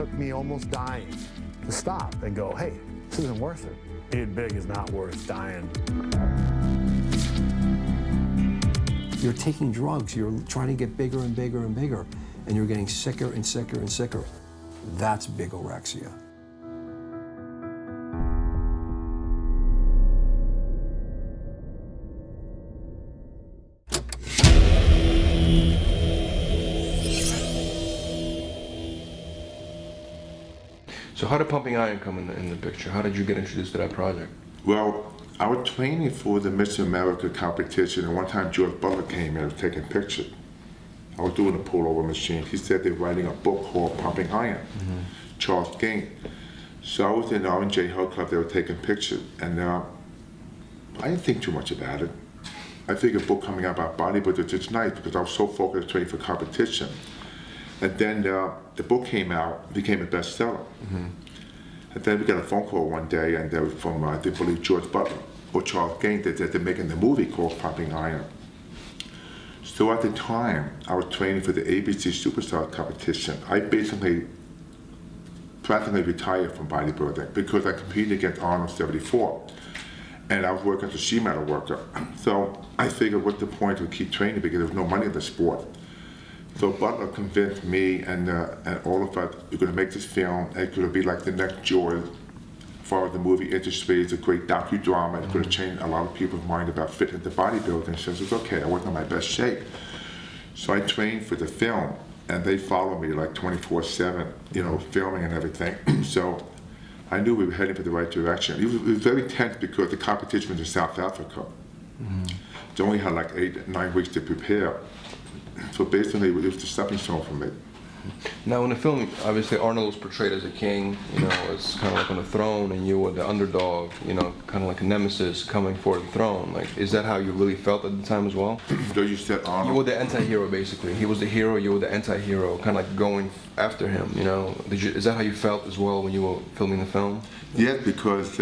took me almost dying to stop and go, hey, this isn't worth it. Being big is not worth dying. You're taking drugs, you're trying to get bigger and bigger and bigger, and you're getting sicker and sicker and sicker. That's bigorexia. So how did Pumping Iron come in the picture? How did you get introduced to that project? Well, I was training for the Miss America competition, and one time George Butler came in and was taking pictures. I was doing a pullover machine. He said they're writing a book called Pumping Iron, Charles Gain. So I was in the R&J Health Club, they were taking pictures, and I didn't think too much about it. I figured a book coming out about bodybuilders, it's nice because I was so focused on training for competition. And then the book came out, became a bestseller. And then we got a phone call one day, and they were from, I believe, George Butler or Charles Gain, that they're making the movie called Pumping Iron. So at the time, I was training for the ABC Superstar competition. I basically practically retired from bodybuilding because I competed against Arnold 74. And I was working as a sheet metal worker. So I figured, what's the point to keep training because there was no money in the sport. So Butler convinced me and all of us, we're going to make this film. It's going to be like the next George for the movie industry. It's a great docudrama. It's going to change a lot of people's mind about fitting into bodybuilding. So it's okay, I wasn't in my best shape. So I trained for the film, and they followed me like 24/7, you know, filming and everything. So I knew we were heading for the right direction. It was very tense because the competition was in South Africa. They only had like 8-9 weeks to prepare. So basically, it was the stepping stone for me. Now, in the film, obviously Arnold was portrayed as a king, you know, as kind of like on the throne, and you were the underdog, you know, kind of like a nemesis coming for the throne. Like, is that how you really felt at the time as well? So you said Arnold. You were the anti-hero, basically. He was the hero, you were the anti-hero, kind of like going after him, you know. Is that how you felt as well when you were filming the film? Yes, because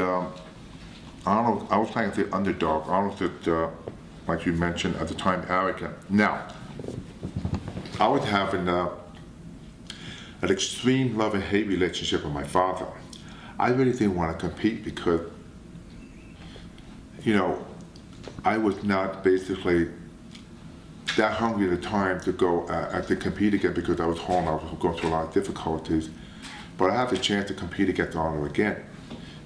Arnold, I was playing the underdog. Arnold was, like you mentioned, at the time, arrogant. Now, I was having an extreme love and hate relationship with my father. I really didn't want to compete because, you know, I was not basically that hungry at the time to go to compete again because I was home. I was going through a lot of difficulties. But I had the chance to compete against Arnold again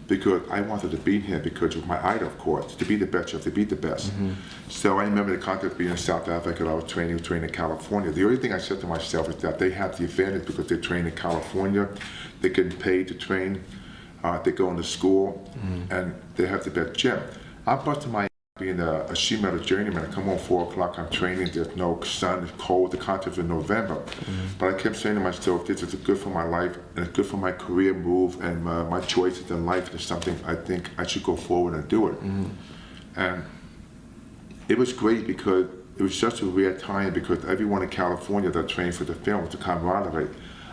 because I wanted to beat him because of my idol, of course. To be the best, you have to beat the best. So I remember the contest being in South Africa. I was training in California. The only thing I said to myself is that they have the advantage because they train in California. They get paid to train. They go into school, and they have the best gym. I'm busting my being a sheet metal journeyman. I come home 4 o'clock, I'm training, there's no sun, it's cold, the contest in November. But I kept saying to myself, this is good for my life, and it's good for my career move, and my choices in life is something I think I should go forward and do it. And it was great because it was such a rare time because everyone in California that trained for the film was the camaraderie.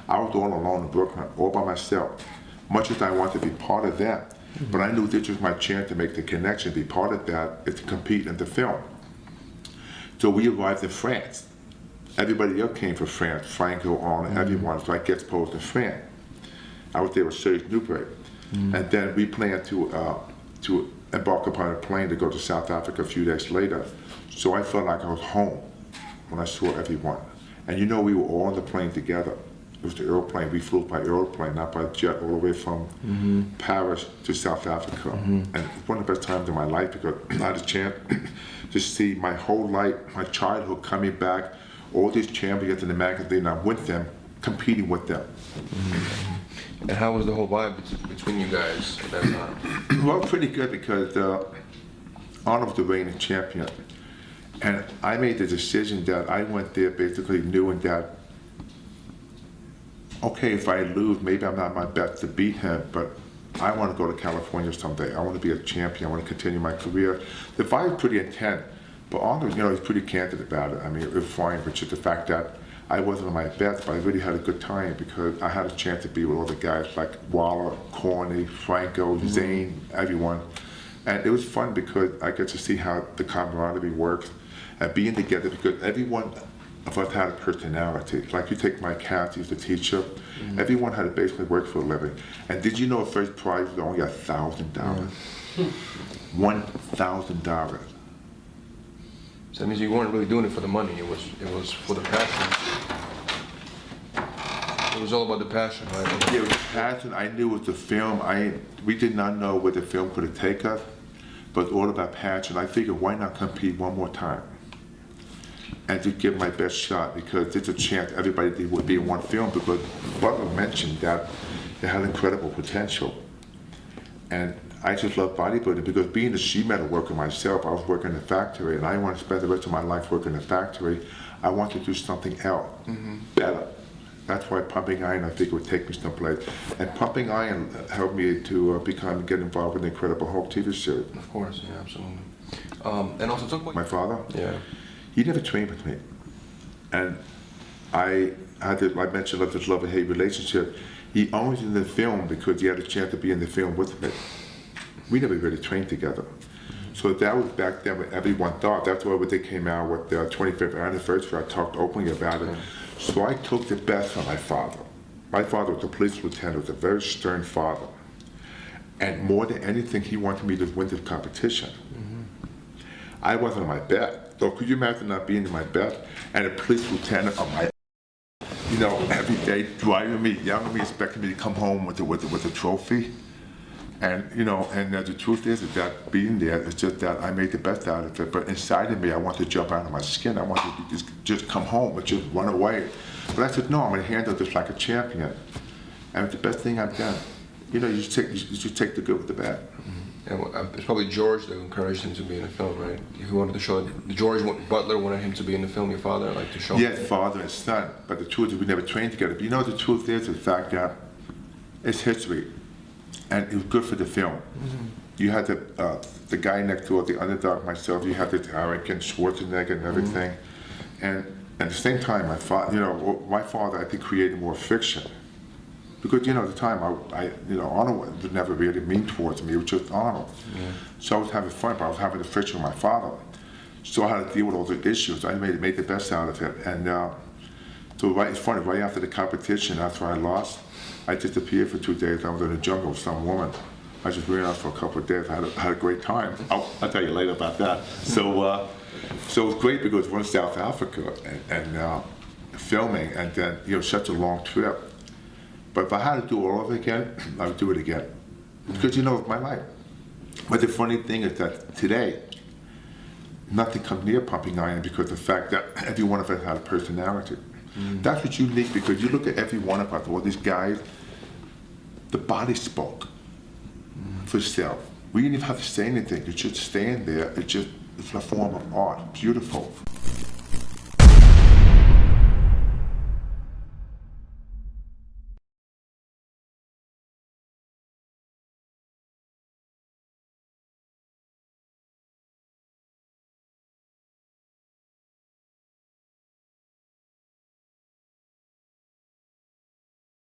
I was all alone in Brooklyn, all by myself. Much as I wanted to be part of that, but I knew this was my chance to make the connection, be part of that, is to compete in the film. So we arrived in France. Everybody else came from France, Franco, Arnold, everyone, so I get exposed in France. I was there with Serge Newberry. And then we planned to embark upon a plane to go to South Africa a few days later. So I felt like I was home when I saw everyone. And you know, we were all on the plane together. It was the airplane. We flew by airplane, not by jet, all the way from Paris to South Africa. And it's one of the best times in my life because I had a chance to see my whole life, my childhood coming back, all these champions in the magazine, I'm with them, competing with them. And how was the whole vibe between you guys at that time? Well, pretty good because Arnold was the reigning champion. And I made the decision that I went there basically knowing that okay, if I lose, maybe I'm not my best to beat him, but I want to go to California someday. I want to be a champion. I want to continue my career. The fight was pretty intense, but Arnold, you know, he's pretty candid about it. I mean, it was fine, but just the fact that I wasn't on my best, but I really had a good time because I had a chance to be with all the guys like Waller, Corny, Franco, Zane, everyone. And it was fun because I get to see how the camaraderie works and being together because everyone of us had a personality. Like you take my cast, he was a teacher. Everyone had to basically work for a living. And did you know the first prize was only $1,000? $1,000. So that means you weren't really doing it for the money. It was for the passion. It was all about the passion, right? Yeah, it was passion. I knew it was the film. We did not know where the film could take us, but it was all about passion. I figured, why not compete one more time and just give my best shot, because there's a chance everybody would be in one film, because Butler mentioned that it had incredible potential. And I just love bodybuilding, because being a sheet metal worker myself, I was working in a factory, and I want to spend the rest of my life working in a factory. I want to do something else, better. That's why pumping iron, I think, would take me someplace. And pumping iron helped me to get involved in the Incredible Hulk TV series. Of course, yeah, absolutely. And also talk about my father. Yeah. He never trained with me, and I mentioned this love-and-hate relationship. He only was in the film because he had a chance to be in the film with me. We never really trained together. So that was back then what everyone thought. That's why when they came out with their 25th anniversary, I talked openly about it. So I took the best from my father. My father was a police lieutenant, was a very stern father. And more than anything, he wanted me to win this competition. I wasn't on my best. So could you imagine not being in my best and a police lieutenant on my, every day driving me, yelling at me, expecting me to come home with a trophy? And the truth is that being there is just that I made the best out of it. But inside of me, I want to jump out of my skin. I want to just come home and just run away. But I said, no, I'm going to handle this like a champion. And it's the best thing I've done. You just take the good with the bad. And it's probably George that encouraged him to be in the film, right? He wanted to show it. George Butler wanted him to be in the film, your father, like to show him. Yes, father and son. But the truth is we never trained together. But the truth is the fact that it's history. And it was good for the film. You had the guy next door, the underdog, myself. You had the Arrogant Schwarzenegger and everything. And at the same time, my father, I think, created more fiction. Because, at the time, Arnold was never really mean towards me. It was just Arnold. So I was having fun, but I was having the friction with my father. So I had to deal with all the issues. I made the best out of it. And so it's funny, right after the competition, after I lost, I disappeared for 2 days. I was in the jungle with some woman. I just ran out for a couple of days. I had a great time. I'll tell you later about that. So it was great because we're in South Africa and filming, and then such a long trip. But if I had to do all of it again, I would do it again. Because it's my life. But the funny thing is that today, nothing comes near pumping iron because of the fact that every one of us had a personality. That's what's unique, because you look at every one of us, all these guys, the body spoke for itself. We didn't even have to say anything. It's just staying there. It's a form of art. Beautiful.